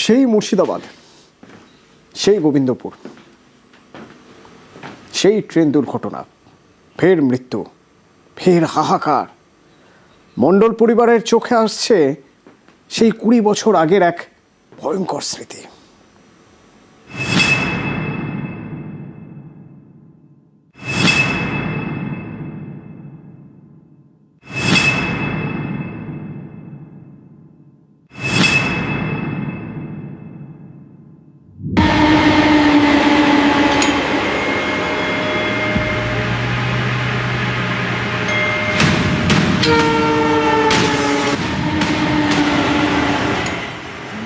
সেই মুর্শিদাবাদ, সেই গোবিন্দপুর, সেই ট্রেন দুর্ঘটনা, ফের মৃত্যু, ফের হাহাকার। মণ্ডল পরিবারের চোখে আসছে সেই 20 বছর আগের এক ভয়ঙ্কর স্মৃতি।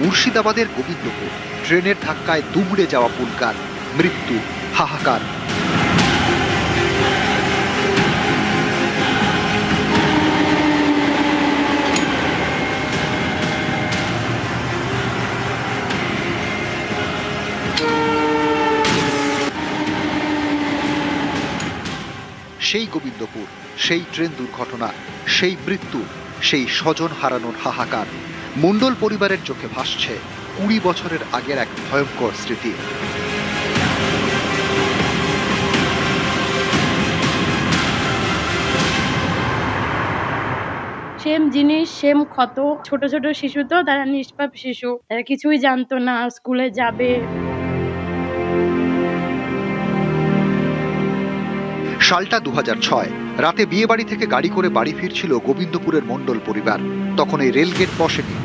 মুর্শিদাবাদের গোবিন্দপুর, ট্রেনের ধাক্কায় দুমড়ে যাওয়া পুলকার, মৃত্যু, হাহাকার। সেই গোবিন্দপুর, সেই ট্রেন দুর্ঘটনা, সেই মৃত্যু, সেই স্বজন হারানোর হাহাকার। মণ্ডল পরিবারের চোখে ভাসছে 20 বছরের আগের এক ভয়ঙ্কর স্মৃতি। সেম জিনিস, সেম ক্ষত। ছোট ছোট শিশু তো, তারা নিষ্পাপ শিশু, তারা কিছুই জানতো না স্কুলে যাবে। সালটা 2006। রাতে বিয়ে বাড়ি থেকে গাড়ি করে বাড়ি ফিরছিল গোবিন্দপুরের মণ্ডল পরিবার। তখন এই রেলগেট বসেনি।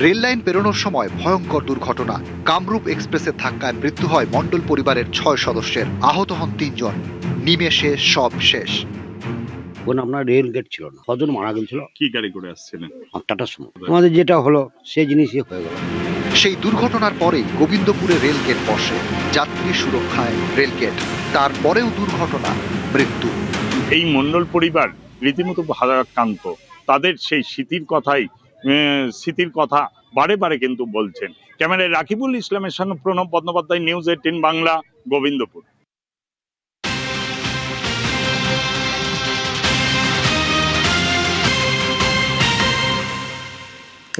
রেল লাইন পেরোনোর সময় ভয়ঙ্কর দুর্ঘটনা। কামরূপ এক্সপ্রেসের ধাক্কায় মৃত্যু হয় মণ্ডল পরিবারের 6 সদস্যের, আহত হন 3 জন। নিমেষে সব শেষ। আপনার রেল গেট ছিল না, কজন মারা গেছিল। কি গাড়ি করে আসছিলেন? 8টার সময়। আমাদের যেটা হলো সেই জিনিসই হয়ে গেল। সেই দুর্ঘটনার পরেই গোবিন্দপুরে রেলগেট বসে, যাত্রী সুরক্ষায় রেলগেট। তারপরেও দুর্ঘটনা, মৃত্যু। এই মণ্ডল পরিবার রীতিমতো ভারাক্রান্ত। তাদের সেই স্মৃতির কথা বারে বারে কিন্তু বলছেন। ক্যামেরায় রাকিবুল ইসলামের সঙ্গে প্রণব বন্দ্যোপাধ্যায়, নিউজ 18 বাংলা, গোবিন্দপুর।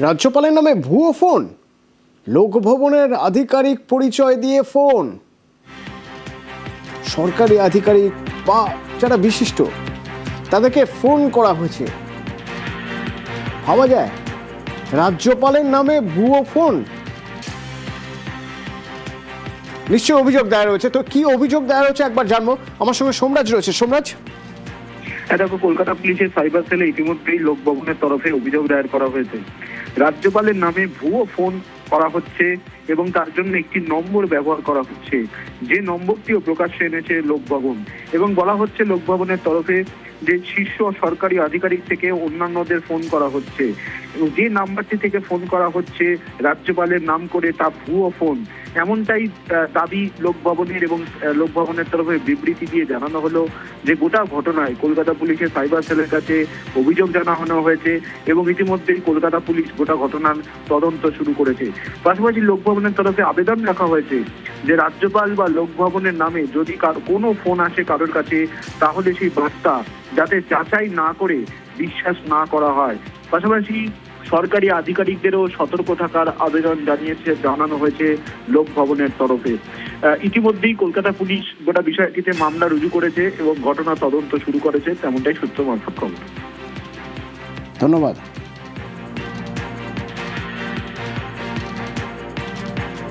রাজ্যপালের নামে ভুয়ো ফোন, লোকভবনের আধিকারিক পরিচয় দিয়ে ফোন। সরকারি আধিকারিক বা যারা বিশিষ্ট তাদেরকে ফোন করা হয়েছে। ভাবা যায়, রাজ্যপালের নামে ভুয়ো ফোন। নিশ্চয়ই অভিযোগ দায়ের হয়েছে। তো কি অভিযোগ দায়ের হয়েছে একবার জানবো। আমার সঙ্গে সোমরাজ রয়েছে। সোমরাজ, দেখো, কলকাতা পুলিশের সাইবার সেলে ইতিমধ্যেই লোকভবনের তরফে অভিযোগ দায়ের করা হয়েছে। রাজ্যপালের নামে ভুয়ো ফোন করা হচ্ছে এবং তার জন্য একটি নম্বর ব্যবহার করা হচ্ছে, যে নম্বরটিও প্রকাশ্যে এনেছে লোকভবন। এবং বলা হচ্ছে লোকভবনের তরফে যে শীর্ষ সরকারি আধিকারিক থেকে অন্যান্যদের ফোন করা হচ্ছে এবং যে নাম্বারটি থেকে ফোন করা হচ্ছে রাজ্যপালের নাম করে তা ভুয়ো ফোন, এমনটাই দাবি লোকভবনের। এবং লোকভবনের তরফে বিবৃতি দিয়ে জানানো হলো যে গোটা ঘটনায় কলকাতা পুলিশের সাইবার সেলের কাছে অভিযোগ জানানো হয়েছে এবং ইতিমধ্যেই কলকাতা পুলিশ গোটা ঘটনার তদন্ত শুরু করেছে। পাশাপাশি লোকভবনের তরফে আবেদন রাখা হয়েছে যে রাজ্যপাল বা লোকভবনের নামে যদি কোনো ফোন আসে কারোর কাছে, তাহলে সেই বার্তা যাতে যাচাই না করে বিশ্বাস না করা হয়। পাশাপাশি সরকারি আধিকারিকদেরও সতর্ক থাকার আবেদন জানানো হয়েছে লোকভবনের তরফে। ইতিমধ্যেই কলকাতা পুলিশ গোটা বিষয়টিতে মামলা রুজু করেছে এবং ঘটনা তদন্ত শুরু করেছে, তেমনটাই সূত্র মারফত খবর। ধন্যবাদ।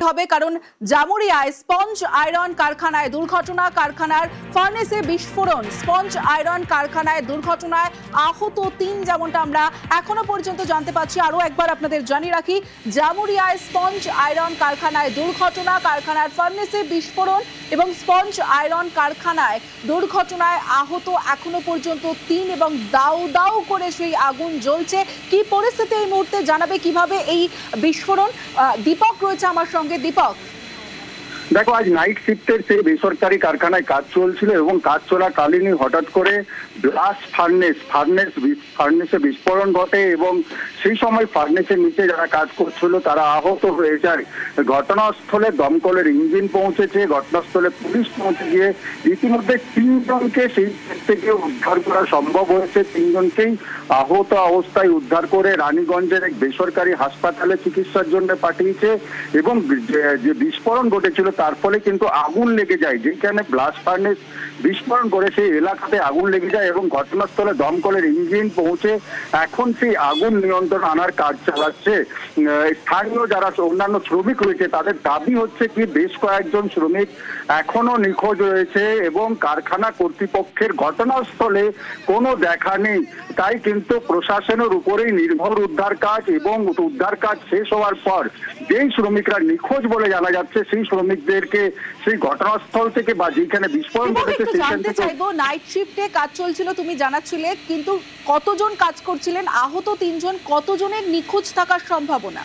হবে কারণ জামুরিয়ায় স্পঞ্জ আয়রন কারখানায় দুর্ঘটনা, কারখানার ফার্নেসে বিস্ফোরণ। স্পঞ্জ আয়রন কারখানায় দুর্ঘটনায় আহত 3, যেমনটা আমরা এখনো পর্যন্ত জানতে পাচ্ছি। আরো একবার আপনাদের জানিয়ে রাখি, জামুরিয়ায় স্পঞ্জ আয়রন কারখানায় দুর্ঘটনা, কারখানার ফার্নেসে বিস্ফোরণ এবং স্পঞ্জ আয়রন কারখানায় দুর্ঘটনায় আহত এখনো পর্যন্ত 3 এবং দাউ দাউ করে সেই আগুন জ্বলছে। কি পরিস্থিতি এই মুহূর্তে, জানাবে কিভাবে এই বিস্ফোরণ? দীপক রয়েছে আমার সঙ্গে। দীপক, দেখো, আজ নাইট শিফটের সেই বেসরকারি কারখানায় কাজ চলছিল এবং কাজ চলাকালীনই হঠাৎ করে ব্লাস্ট ফার্নেসে বিস্ফোরণ ঘটে এবং সেই সময় ফার্নেসের নিচে যারা কাজ করছিল তারা আহত হয়ে যায়। ঘটনাস্থলে দমকলের ইঞ্জিন পৌঁছেছে, ঘটনাস্থলে পুলিশ পৌঁছে গিয়ে ইতিমধ্যে 3 জনকে সেই থেকে উদ্ধার করা সম্ভব হয়েছে। 3 জনকেই আহত অবস্থায় উদ্ধার করে রানীগঞ্জের এক বেসরকারি হাসপাতালে চিকিৎসার জন্য পাঠিয়েছে এবং যে বিস্ফোরণ ঘটেছিল তার ফলে কিন্তু আগুন লেগে যায়। যেখানে ব্লাস্ট ফার্নেস বিস্ফোরণ করে সেই এলাকাতে আগুন লেগে যায় এবং ঘটনাস্থলে দমকলের ইঞ্জিন পৌঁছে এখন সেই আগুন নিয়ন্ত্রণ আনার কাজ চালাচ্ছে। স্থানীয় যারা অন্যান্য শ্রমিক রয়েছে তাদের দাবি হচ্ছে কি বেশ কয়েকজন শ্রমিক এখনো নিখোঁজ রয়েছে এবং কারখানা কর্তৃপক্ষের ঘটনাস্থলে কোনো দেখা নেই। তাই কিন্তু প্রশাসনের উপরেই নির্ভর উদ্ধার কাজ এবং উদ্ধার কাজ শেষ হওয়ার পর যেই শ্রমিকরা নিখোঁজ বলে জানা যাচ্ছে সেই শ্রমিকদেরকে সেই ঘটনাস্থল থেকে বা যেখানে বিস্ফোরণ ঘটেছে সেখান থেকে। চাইবো, নাইট শিফটে কাজ চলছিল তুমি জানাচ্ছিলে, কিন্তু কতজন কাজ করছিলেন? আহত 3 জন, কতজনের নিখোঁজ থাকার সম্ভাবনা?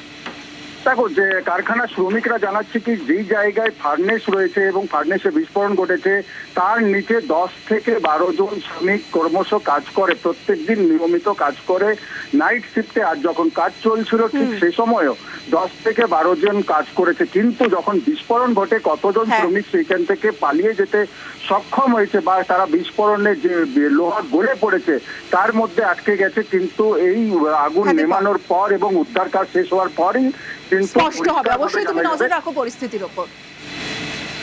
দেখো, যে কারখানা শ্রমিকরা জানাচ্ছে কি যেই জায়গায় ফার্নেস রয়েছে এবং ফার্নেসে বিস্ফোরণ ঘটেছে তার নিচে 10 থেকে 12 জন শ্রমিক ক্রমশ কাজ করে, প্রত্যেকদিন নিয়মিত কাজ করে নাইট শিফটে। আর যখন কাজ চলছিল ঠিক সেই সময়ও 10 থেকে 12 জন কাজ করেছে, কিন্তু যখন বিস্ফোরণ ঘটে কতজন শ্রমিক সেইখান থেকে পালিয়ে যেতে সক্ষম হয়েছে বা তারা বিস্ফোরণে যে লোহা গলে পড়েছে তার মধ্যে আটকে গেছে। কিন্তু এই আগুন নেমানোর পর এবং উদ্ধার কাজ শেষ হওয়ার পরই কিন্তু স্পষ্ট হবে। অবশ্যই তুমি নজর রাখো পরিস্থিতির উপর।